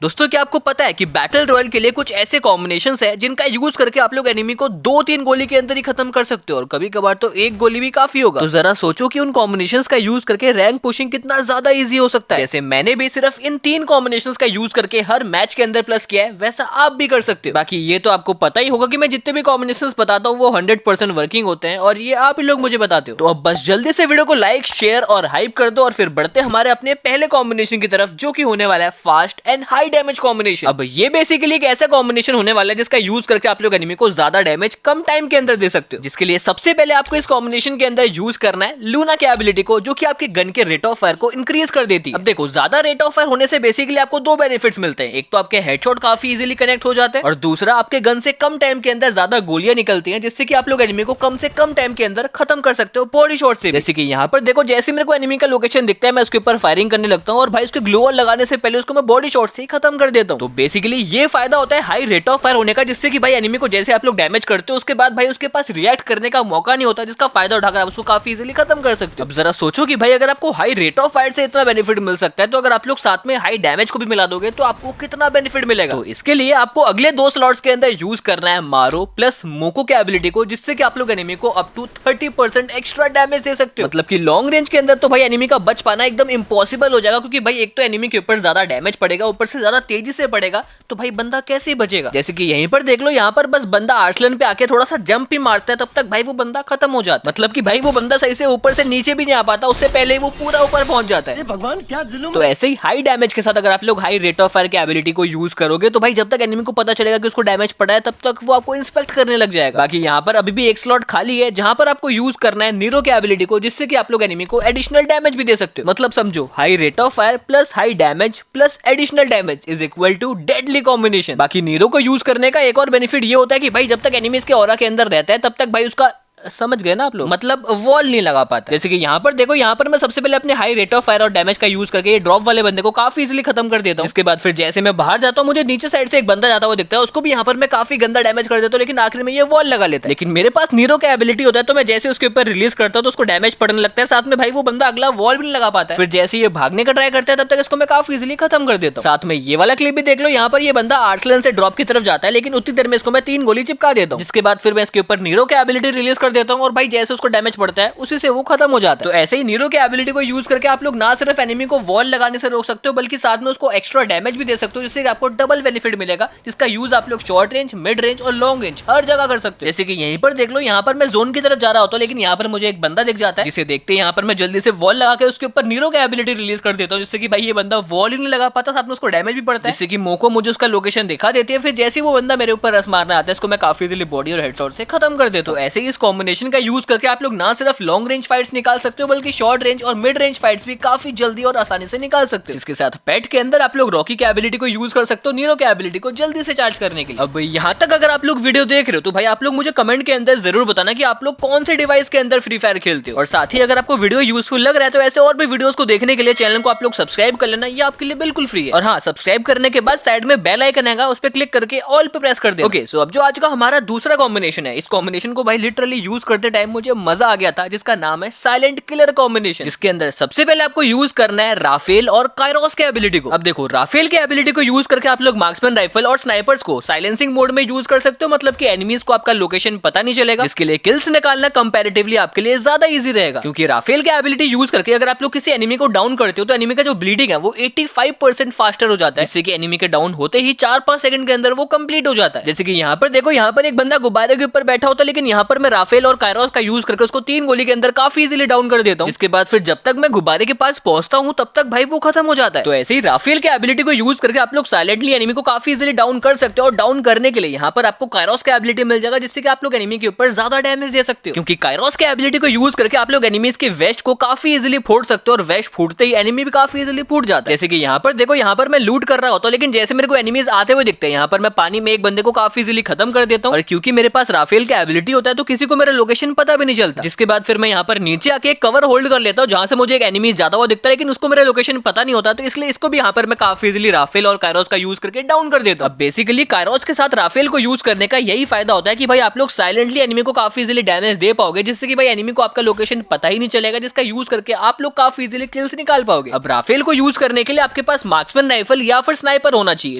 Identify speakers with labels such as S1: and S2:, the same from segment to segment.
S1: दोस्तों क्या आपको पता है कि बैटल रॉयल के लिए कुछ ऐसे कॉम्बिनेशंस है जिनका यूज करके आप लोग एनिमी को 2-3 गोली के अंदर ही खत्म कर सकते हो और कभी कभार तो एक गोली भी काफी होगा। तो जरा सोचो कि उन कॉम्बिनेशंस का यूज करके रैंक पुशिंग कितना ज्यादा इजी हो सकता है। जैसे मैंने भी सिर्फ इन 3 कॉम्बिनेशंस का यूज करके हर मैच के अंदर प्लस किया है, वैसा आप भी कर सकते हो। बाकी ये तो आपको पता ही होगा कि मैं जितने भी कॉम्बिनेशंस बताता हूँ वो 100% वर्किंग होते हैं और ये आप ही लोग मुझे बताते हो। तो अब बस जल्दी से वीडियो को लाइक शेयर और हाइप कर दो और फिर बढ़ते हमारे अपने पहले कॉम्बिनेशन की तरफ, जो कि होने वाला है fast and high damage combination. अब ये बेसिकली एक ऐसा कॉम्बिनेशन होने वाला है जिसका यूज करके आप लोग एनिमी को ज्यादा डैमेज कम टाइम के अंदर दे सकते हो। जिसके लिए सबसे पहले आपको इस कॉम्बिनेशन के अंदर यूज करना है लूना की एबिलिटी को, जो कि आपके गन के रेट ऑफ फायर को इंक्रीज कर देती है। अब देखो, ज्यादा रेट ऑफ फायर होने से बेसिकली आपको 2 बेनिफिट्स मिलते हैं। एक तो आपके हेडशॉट काफी इजीली कनेक्ट हो जाते हैं और दूसरा आपके गन से कम टाइम के अंदर ज्यादा गोलियां निकलती हैं, जिससे कि आप लोग एनिमी को कम से कम टाइम के अंदर खत्म कर सकते हो बॉडी शॉट से। जैसे कि यहाँ पर देखो, जैसे मेरे को एनिमी का लोकेशन दिखता है मैं उसके ऊपर फायरिंग करने लगता हूँ और भाई उसके ग्लोअर लगाने से पहले उसको मैं बॉडी शॉट से ही खत्म कर देता हूँ। तो बेसिकली ये फायदा होता है हाई रेट ऑफ फायर होने का, जिससे कि भाई एनिमी को जैसे आप लोग डैमेज करते हो उसके बाद भाई उसके पास रिएक्ट करने का मौका नहीं होता, जिसका फायदा उठाकर आप उसको काफी इजीली खत्म कर सकते हो। अब जरा सोचो कि भाई अगर आपको हाई रेट ऑफ फायर से इतना बेनिफिट मिल सकता है, तो अगर आप लोग साथ में हाई डैमेज को भी मिला दोगे तो आपको कितना बेनिफिट मिलेगा। तो इसके लिए आपको अगले 2 स्लॉट्स के अंदर यूज करना है मारो प्लस मोको के एबिलिटी को, जिससे कि आप लोग एनिमी को अप टू 30% एक्स्ट्रा डैमेज दे सकते हो। मतलब कि लॉन्ग रेंज के अंदर तो भाई एनिमी का बच पाना एकदम इम्पॉसिबल हो जाएगा, क्योंकि भाई एक तो एनिमी के ऊपर ज्यादा डैमेज पड़ेगा, ऊपर से ज्यादा तेजी से पड़ेगा, तो भाई बंदा कैसे बचेगा। जैसे कि यहीं पर देख लो, यहाँ पर बस बंदा आर्सलन पे आके थोड़ा सा जंप ही मारता है, तब तक भाई वो बंदा खत्म हो जाता है। मतलब कि भाई वो बंदा सही से ऊपर से नीचे भी नहीं आ पाता, उससे पहले वो पूरा ऊपर पहुंच जाता है।
S2: भगवान क्या जुल्म।
S1: तो ऐसे ही हाई डैमेज के साथ अगर आप लोग हाई रेट ऑफ फायर की एबिलिटी को यूज करोगे, तो भाई जब तक एनिमी को पता चलेगा कि उसको डैमेज पड़ा है, तब तक वो आपको इंस्पेक्ट करने लग जाएगा। बाकी यहाँ पर अभी भी एक स्लॉट खाली है जहां पर आपको यूज करना है नीरो की एबिलिटी को, जिससे कि आप लोग एनिमी को एडिशनल डैमेज भी दे सकते हो। मतलब समझो, high rate of fire plus high damage plus additional damage is equal to deadly combination. बाकी नीरो को यूज करने का एक और बेनिफिट ये होता है कि भाई जब तक एनिमी इसके ऑरा के अंदर रहता है, तब तक भाई उसका, समझ गए ना आप लोग, मतलब वॉल नहीं लगा पाता। जैसे कि यहाँ पर देखो, यहाँ पर मैं सबसे पहले अपने हाई रेट ऑफ फायर और डैमेज का यूज करके ये ड्रॉप वाले बंदे को काफी इजीली खत्म कर देता हूँ। इसके बाद फिर जैसे मैं बाहर जाता हूँ, मुझे नीचे साइड से एक बंदा जाता हुआ दिखता है, उसको भी यहाँ पर मैं काफी गंदा डैमेज कर देता हूँ, लेकिन आखिर में ये वॉल लगा लेता है। लेकिन मेरे पास नीरो का एबिलिटी होता है, तो मैं जैसे उसके ऊपर रिलीज करता हूँ तो उसको डैमेज पड़ने लगता है, साथ में भाई वो बंदा अगला वॉल भी नहीं लगा पाता है। फिर जैसे ये भागने का ट्राई करता है, तब तक इसको मैं काफी इजीली खत्म कर देता हूँ। साथ में ये वाला क्लिप भी देख लो, यहाँ पर ये बंदा आर्सलन से ड्रॉप की तरफ जाता है, लेकिन उतनी देर में इसको मैं 3 गोली चिपका देता हूँ। जिसके बाद फिर मैं इसके ऊपर नीरो की एबिलिटी रिलीज कर देता हूँ और भाई जैसे उसको डैमेज पड़ता है उसी से वो खत्म हो जाता है। तो ऐसे ही नीरो की एबिलिटी को यूज करके आप लोग ना सिर्फ एनिमी को वॉल लगाने से रोक सकते हो, बल्कि साथ में उसको एक्स्ट्रा डैमेज भी दे सकते हो, जिससे आपको डबल बेनिफिट मिलेगा, जिसका यूज आप लोग शॉर्ट रेंज, मिड रेंज और लॉन्ग रेंज हर जगह कर सकते हो। जैसे कि यहीं पर देख लो, यहाँ पर मैं जोन की तरफ जा रहा होता हूँ, लेकिन यहाँ पर मुझे एक बंदा दिख जाता है, जिसे देखते हैं यहाँ पर मैं जल्दी से वॉल लगा के उसके ऊपर नीरो की एबिलिटी रिलीज कर देता हूँ, जिससे कि भाई ये बंदा वॉल ही नहीं लगा पाता, साथ में उसको डैमेज भी पड़ता है, जिससे कि मोको मुझे उसका लोकेशन दिखा देती है। फिर जैसे वो बंदा मेरे ऊपर रस मारना आता है, इसको मैं काफी इजीली बॉडी और हेडशॉट से खत्म कर देता हूँ। ऐसे ही इस कॉम्बिनेशन का यूज करके आप लोग ना सिर्फ लॉन्ग रेंज फाइट्स निकाल सकते हो, बल्कि शॉर्ट रेंज और मिड रेंज फाइट्स भी काफी जल्दी और आसानी से निकाल सकते हो। इसके साथ पेट के अंदर आप लोग रॉकी की एबिलिटी को यूज कर सकते हो नीरो की एबिलिटी को जल्दी से चार्ज करने के लिए। अब यहाँ तक अगर आप लोग वीडियो देख रहे हो, तो भाई आप लोग मुझे कमेंट के अंदर जरूर बताना कि आप लोग कौन से डिवाइस के अंदर फ्री फायर खेलते हो। और साथ ही अगर आपको वीडियो यूजफुल लग रहा है, तो ऐसे और भी वीडियोस को देखने के लिए चैनल को आप लोग सब्सक्राइब कर लेना, ये आपके लिए बिल्कुल फ्री है। और हाँ, सब्सक्राइब करने के बाद साइड में बेल आइकन आएगा, उस पर क्लिक करके ऑल पे प्रेस कर दे। ओके, सो अब जो आज का हमारा दूसरा कॉम्बिनेशन है, इस कॉम्बिनेशन को भाई लिटरली यूज करते टाइम मुझे मजा आ गया था, जिसका नाम है साइलेंट किलर कॉम्बिनेशन, जिसके अंदर सबसे पहले आपको यूज करना है राफेल और कायरोस के एबिलिटी को। अब देखो, राफेल के एबिलिटी को यूज करके आप लोग मार्क्समैन राइफल और स्नाइपर्स को साइलेंसिंग मोड में यूज कर सकते हो, मतलब कि एनिमीज को आपका लोकेशन पता नहीं चलेगा, जिसके लिए किल्स निकालना कंपैरेटिवली आपके लिए ज्यादा इजी रहेगा। क्योंकि राफेल की एबिलिटी यूज करके अगर आप लोग किसी एनिमी को डाउन करते हो, तो एनिमी का जो ब्लीडिंग है वो 85% फास्टर हो जाता है, जिससे कि एनिमी के डाउन होते ही 4-5 सेकंड के अंदर वो कंप्लीट हो जाता है। जैसे कि यहाँ पर देखो, यहाँ पर एक बंदा गुब्बारे के ऊपर बैठा होता है, लेकिन यहाँ पर मैं राफेल और कायरोस का यूज करके उसको 3 गोली के अंदर काफी इजीली डाउन कर देता हूँ। इसके बाद फिर जब तक मैं गुब्बारे के पास पहुंचता हूं, तब तक भाई वो खत्म हो जाता है। तो ऐसे ही राफेल के एबिलिटी को यूज करके आप लोग साइलेंटली एनिमी को काफी इजीली डाउन कर सकते हो। और डाउन करने के लिए यहाँ पर आपको कायरोस का एबिलिटी मिल जाएगा, जिससे कि आप लोग एनिमी के ऊपर ज्यादा डैमेज दे सकते हो। क्योंकि कायरोस के एबिलिटी को यूज करके आप लोग एनिमीज के वेस्ट को काफी इजीली फोड़ सकते हो, और वेस्ट फूटते ही एनिमी भी काफी इजीली फूट जाता है। जैसे कि यहाँ पर देखो, यहाँ पर मैं लूट कर रहा होता हूँ, लेकिन जैसे मेरे को एनिमीज आते हुए दिखते हैं, यहाँ पर मैं पानी में एक बंदे को काफी इजीली खत्म कर देता हूँ। और क्योंकि मेरे पास राफेल का एबिलिटी होता है, तो किसी को मेरे मेरा लोकेशन पता भी नहीं चलता। जिसके बाद फिर मैं यहाँ पर नीचे आके कवर होल्ड कर लेता हूँ जहां से मुझे एक एनिमी जाता हुआ दिखता है, लेकिन उसको मेरा लोकेशन पता नहीं होता, तो इसलिए इसको भी यहाँ पर मैं काफी इजीली राफेल और कायरोस का यूज करके डाउन कर देता हूँ। अब बेसिकली कायरोस के साथ राफेल को यूज करने का यही फायदा होता है कि भाई आप लोग साइलेंटली एनिमी को काफी इजीली डैमेज दे पाओगे, जिससे कि भाई एनिमी को आपका लोकेशन पता ही नहीं चलेगा, जिसका यूज करके आप लोग काफी इजीली किल्स निकाल पाओगे। अब राफेल को यूज करने के लिए आपके पास मार्क्समैन राइफल या फिर स्नाइपर होना चाहिए,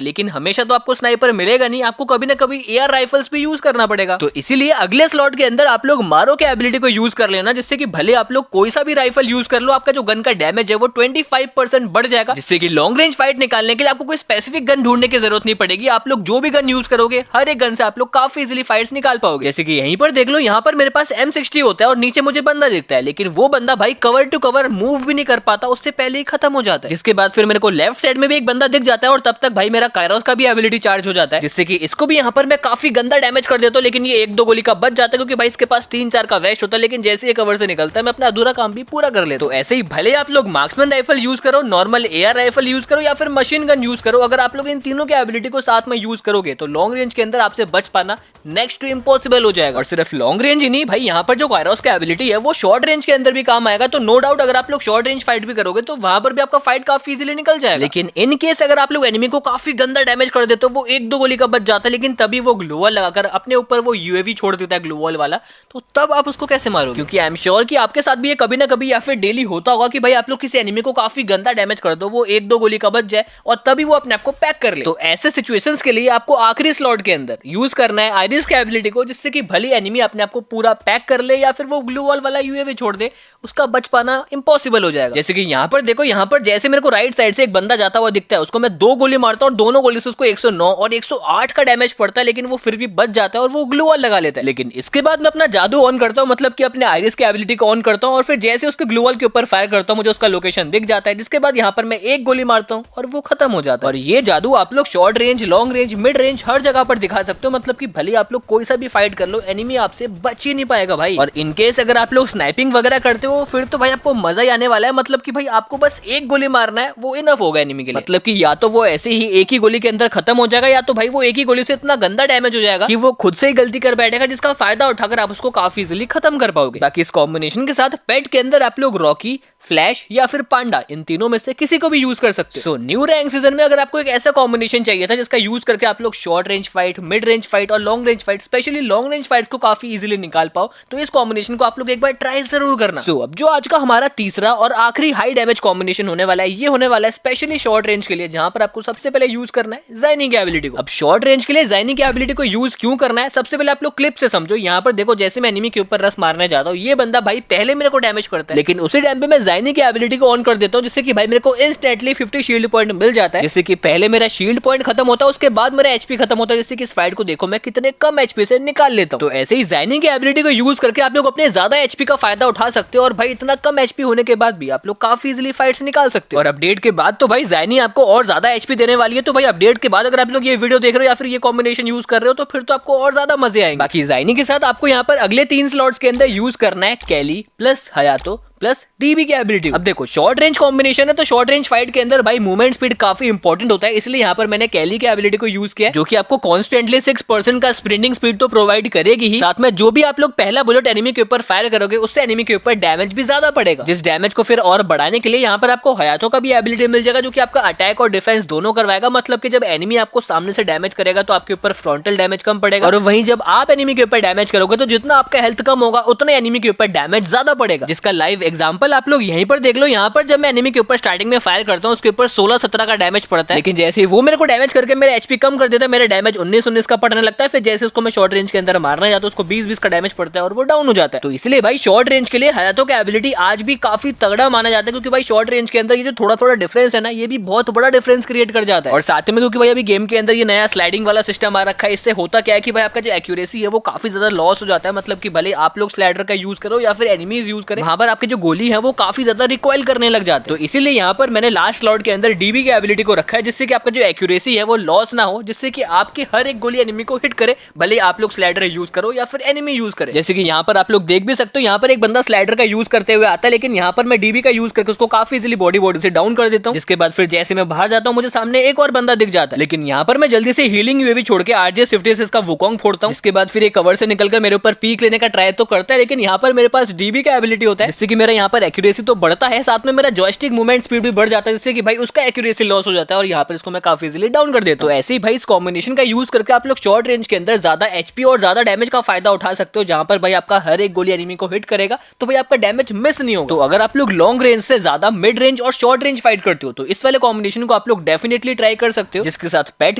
S1: लेकिन हमेशा तो आपको स्नाइपर मिलेगा नहीं, आपको कभी ना कभी एआर राइफल्स भी यूज करना पड़ेगा। तो इसीलिए अगले स्लॉट के अंदर आप लोग मारो के एबिलिटी को यूज कर लेना, जिससे कि भले आप लोग कोई सा भी राइफल यूज कर लो, आपका जो गन का डैमेज है वो 25% बढ़ जाएगा, जिससे कि लॉन्ग रेंज फाइट निकालने के लिए आपको कोई स्पेसिफिक गन ढूंढने की जरूरत नहीं पड़ेगी। आप लोग जो भी गन यूज करोगे हर एक गन से आप लोग काफी इजीली फाइट्स निकाल पाओगे। जैसे कि यहीं पर देख लो, यहाँ पर मेरे पास M60 होता है और नीचे मुझे बंदा दिखता है, लेकिन वो बंदा भाई कवर टू कवर मूव भी नहीं कर पाता, उससे पहले ही खत्म हो जाता है। जिसके बाद फिर मेरे को लेफ्ट साइड में भी एक बंदा दिख जाता है और तब तक भाई मेरा कायरोस का भी एबिलिटी चार्ज हो जाता है, जिससे कि इसको भी यहाँ पर मैं काफी गंदा डैमेज कर देता हूँ, लेकिन ये 1-2 गोली का बच जाता है क्योंकि भाई इसके पास 3-4 का वेस्ट होता है, लेकिन जैसे ये कवर से निकलता है मैं अपना अधूरा काम भी पूरा कर लेता हूँ। तो ऐसे ही भले आप लोग मार्क्समैन राइफल यूज करो, नॉर्मल एआर राइफल यूज करो या फिर मशीन गन यूज करो, अगर आप लोग इन तीनों के एबिलिटी को साथ में यूज करोगे तो लॉन्ग रेंज के अंदर आपसे बच पाना नेक्स्ट टू इम्पॉसिबल हो जाएगा। और सिर्फ लॉन्ग रेंज ही नहीं भाई, यहाँ पर जो कायरोस का एबिलिटी है वो शॉर्ट रेंज के अंदर भी काम आएगा, तो नो डाउट अगर आप लोग शॉर्ट रेंज फाइट भी करोगे तो वहां पर भी आपका फाइट काफी इजीली निकल जाएगा। लेकिन इन केस अगर आप लोग एनिमी को काफी गंदा डैमेज कर देते हो, वो 1-2 गोली का बच जाता है, लेकिन तभी वो ग्लोवल लगाकर अपने ऊपर वो यूएवी छोड़ देता है ग्लोवल वाला, तो तब आप उसको कैसे मारोगे? क्योंकि आई एम श्योर कि आपके साथ भी ये कभी ना कभी या फिर डेली होता होगा कि भाई आप लोग किसी एनिमी को काफी गंदा डैमेज कर दो, वो 1-2 गोली का बच जाए और तभी वो अपने आप को पैक कर ले। तो ऐसे सिचुएशंस के लिए आपको आखिरी स्लॉट के अंदर यूज करना है आइरिस के एबिलिटी को, जिससे कि भली एनिमी अपने आप को पूरा पैक कर ले या फिर वो ग्लू वॉल वाला यूएवी छोड़ दे, उसका बच पाना इम्पॉसिबल हो जाएगा। जैसे कि यहाँ पर देखो, यहाँ पर जैसे मेरे को राइट साइड से एक बंदा जाता हुआ दिखता है, उसको मैं 2 गोली मारता हूँ और दोनों गोली से उसको 109 और 108 का डैमेज पड़ता है, लेकिन वो फिर भी बच जाता है और वो ग्लू वॉल लगा लेता है। लेकिन इसके बाद मैं अपना जादू ऑन करता हूँ, मतलब कि अपने आइरिस के एबिलिटी को ऑन करता हूँ और फिर जैसे उसके ग्लू वॉल के ऊपर फायर करता हूँ मुझे उसका लोकेशन दिख जाता है, जिसके बाद यहाँ पर मैं एक गोली मारता हूँ और वो खत्म हो जाता है। और ये जादू आप लोग short range, long range, mid range हर जगह पर दिखा सकते हो, मतलब कि भले आप लोग कोई सा भी फाइट कर लो एनिमी आपसे बच ही नहीं पाएगा भाई। और इनकेस अगर आप लोग स्नाइपिंग वगैरह करते हो फिर तो भाई आपको मजा ही आने वाला है, मतलब कि भाई आपको बस एक गोली मारना है, वो इनफ होगा एनिमी के लिए। मतलब कि या तो वो ऐसे ही एक ही गोली के अंदर खत्म हो जाएगा, या तो भाई वो एक ही गोली से इतना गंदा डैमेज हो जाएगा कि वो खुद से ही गलती कर बैठेगा, जिसका फायदा उठाकर आप उसको काफी इजीली खत्म कर पाओगे। बाकी इस कॉम्बिनेशन के साथ पेट के अंदर आप लोग रॉकी, फ्लैश या फिर पांडा, इन तीनों में से किसी को भी यूज कर सकते हो। सो न्यू रैंक सीजन में अगर आपको एक ऐसा कॉम्बिनेशन चाहिए था जिसका यूज करके आप लोग short range fight, mid range fight और long range fight, specially long range fights को काफी इजीली निकाल पाओ, तो इस कॉम्बिनेशन को आप लोग एक बार ट्राई जरूर करना। सो अब जो आज का हमारा तीसरा और आखिरी हाई डैमेज कॉम्बिनेशन होने वाला है, ये होने वाला है स्पेशली शॉर्ट रेंज के लिए, जहां पर आपको सबसे पहले यूज करना है ज़ाइनी की एबिलिटी को। अब शॉर्ट रेंज के लिए ज़ाइनी की एबिलिटी को यूज क्यों करना है, सबसे पहले आप लोग क्लिप से समझो। यहाँ पर देखो, जैसे मैं एनिमी के ऊपर रस मारने जाता हूँ, ये बंदा भाई पहले मेरे को डैमेज करता है, लेकिन उसी टाइम पे मैं ज़ाइनी की एबिलिटी को ऑन कर देता हूँ, जिससे कि भाई मेरे को इंस्टेंटली 50 शील्ड पॉइंट मिल जाता है। जिससे कि पहले मेरा शील्ड पॉइंट खत्म होता है, उसके बाद मेरा एचपी खत्म होता है, जिससे कि इस फाइट को देखो मैं कितने कम एचपी से निकाल लेता हूँ। तो ऐसे ही ज़ाइनी की एबिलिटी को यूज करके आप लोग अपने ज्यादा एचपी का फायदा उठा सकते हो, और भाई इतना कम एचपी होने के बाद भी आप लोग काफी इजीली फाइट्स निकाल सकते हो। और अपडेट के बाद तो भाई ज़ाइनी आपको और ज्यादा एचपी देने वाली है, तो भाई अपडेट के बाद अगर आप लोग ये वीडियो देख रहे हो या फिर ये कॉम्बिनेशन यूज कर रहे हो तो फिर तो आपको और ज्यादा मजे आएंगे। बाकी ज़ाइनी के साथ आपको यहाँ पर अगले 3 स्लॉट्स के अंदर यूज करना है कैली प्लस हयातो प्लस डीबी की एबिलिटी। अब देखो, शॉर्ट रेंज कॉम्बिनेशन है, तो शॉर्ट रेंज फाइट के अंदर भाई मूवमेंट स्पीड काफी इंपॉर्टेंट होता है, इसलिए यहाँ पर मैंने कैली की एबिलिटी को यूज किया, जो कि आपको कॉन्स्टेंटली 6% का स्प्रिंटिंग स्पीड तो प्रोवाइड करेगी ही, साथ में जो भी आप लोग पहला बुलेट एनिमी के ऊपर फायर करोगे उससे एनिमी के ऊपर डैमेज भी ज्यादा पड़ेगा, जिस डैमेज को फिर और बढ़ाने के लिए यहाँ पर आपको हयातो का भी एबिलिटी मिल जाएगा, जो कि आपका अटैक और डिफेंस दोनों करवाएगा। मतलब कि जब एनिमी आपको सामने से डैमेज करेगा तो आपके ऊपर फ्रंटल डैमेज कम पड़ेगा, और वहीं जब आप एनिमी के ऊपर डैमेज करोगे तो जितना आपका हेल्थ कम होगा उतना एनिमी के ऊपर डैमेज ज्यादा पड़ेगा, जिसका लाइव एग्जांपल आप लोग यहीं पर देख लो। यहाँ पर जब मैं एनिमी के ऊपर स्टार्टिंग में फायर करता हूँ उसके ऊपर 16-17 का डैमेज पड़ता है, लेकिन जैसे ही वो मेरे को डैमेज करके मेरा एचपी कम कर देता है, मेरा डैमेज 19-19 का पड़ने लगता है, फिर जैसे उसको मैं शॉर्ट रेंज के अंदर मारना जाता हूँ उसको 20-20 का डैमेज पड़ता है और वो डाउन हो जाता है। तो इसलिए भाई शॉर्ट रेंज के लिए हयातो का एबिलिटी आज भी काफी तगड़ा माना जाता है, क्योंकि भाई शॉर्ट रेंज के अंदर ये जो थोड़ा डिफरेंस है ना, ये भी बहुत बड़ा डिफरेंस क्रिएट कर जाता है। और साथ में क्योंकि भाई अभी गेम के अंदर ये नया स्लाइडिंग वाला सिस्टम आ रखा है, इससे होता क्या है कि भाई आपका जो एक्यूरेसी है वो काफी ज्यादा लॉस हो जाता है। मतलब कि भले आप लोग स्लाइडर का यूज करो या फिर एनिमीज यूज करें, वहां पर आपके जो गोली है वो काफी ज्यादा रिकॉइल करने लग जाते हैं। तो इसीलिए यहाँ पर मैंने लास्ट स्लॉट के अंदर डीबी की एबिलिटी को रखा है, जिससे कि आपका जो एक्यूरेसी है वो लॉस ना हो, जिससे कि आपकी हर एक गोली एनिमी को हिट करे, भले आप लोग स्लाइडर यूज करो या फिर एनिमी यूज करे। जैसे कि यहाँ पर आप लोग देख भी सकते हो, यहाँ पर एक बंदा स्लाइडर का यूज करते हुए आता है, लेकिन यहाँ पर मैं डीबी का यूज करके उसको काफी इजीली बॉडी से डाउन कर देता हूँ। जिसके बाद फिर जैसे मैं बाहर जाता हूँ मुझे सामने एक और बंदा दिख जाता है, लेकिन यहाँ पर मैं जल्दी से हीलिंग यूएवी छोड़ के RJ-56 से इसका वुकोंग फोड़ता हूँ। इसके बाद फिर एक कवर से निकलकर मेरे ऊपर पीक लेने का ट्राई तो करता है, लेकिन यहाँ पर मेरे पास डीबी का एबिलिटी होता है, जिससे कि मेरा यहाँ पर एक्यूरेसी तो बढ़ता है, साथ में मेरा जॉयस्टिक मूवमेंट स्पीड भी बढ़ जाता है, जिससे कि भाई उसका एक्यूरेसी लॉस हो जाता है और यहाँ पर इसको मैं काफी इजीली डाउन कर देता हूँ। तो ऐसे ही भाई इस कॉम्बिनेशन का यूज करके आप लोग शॉर्ट रेंज के अंदर ज्यादा एचपी और ज्यादा डैमेज का फायदा उठा सकते हो, जहां पर भाई आपका हर एक गोली एनिमी को हिट करेगा तो भाई आपका डैमेज मिस नहीं होगा। तो अगर आप लोग लॉन्ग रेंज से ज्यादा मिड रेंज और शॉर्ट रेंज फाइट करते हो तो इस वाले कॉम्बिनेशन को आप लोग डेफिनेटली ट्राई कर सकते हो, जिसके साथ पेट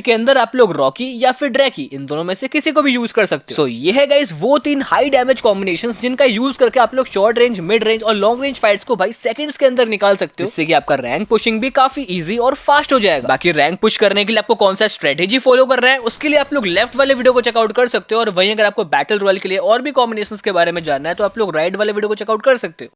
S1: के अंदर आप लोग रॉकी या फिर ड्रैकी इन दोनों में से किसी को भी यूज कर सकते हो। सो ये है गाइस वो 3 हाई डैमेज कॉम्बिनेशंस जिनका यूज करके आप लोग शॉर्ट रेंज, मिड रेंज और लॉन्ग रेंज फाइट्स को भाई सेकंड्स के अंदर निकाल सकते हो, जिससे कि आपका रैंक पुशिंग भी काफी इजी और फास्ट हो जाएगा। बाकी रैंक पुश करने के लिए आपको कौन सा स्ट्रेटेजी फॉलो कर रहा है उसके लिए आप लोग लेफ्ट वाले वीडियो को चेकआउट कर सकते हो, और वहीं अगर आपको बैटल रॉयल के लिए और भी कॉम्बिनेशंस के बारे में जानना है तो आप लोग राइट वाले वीडियो को चेकआउट कर सकते हो।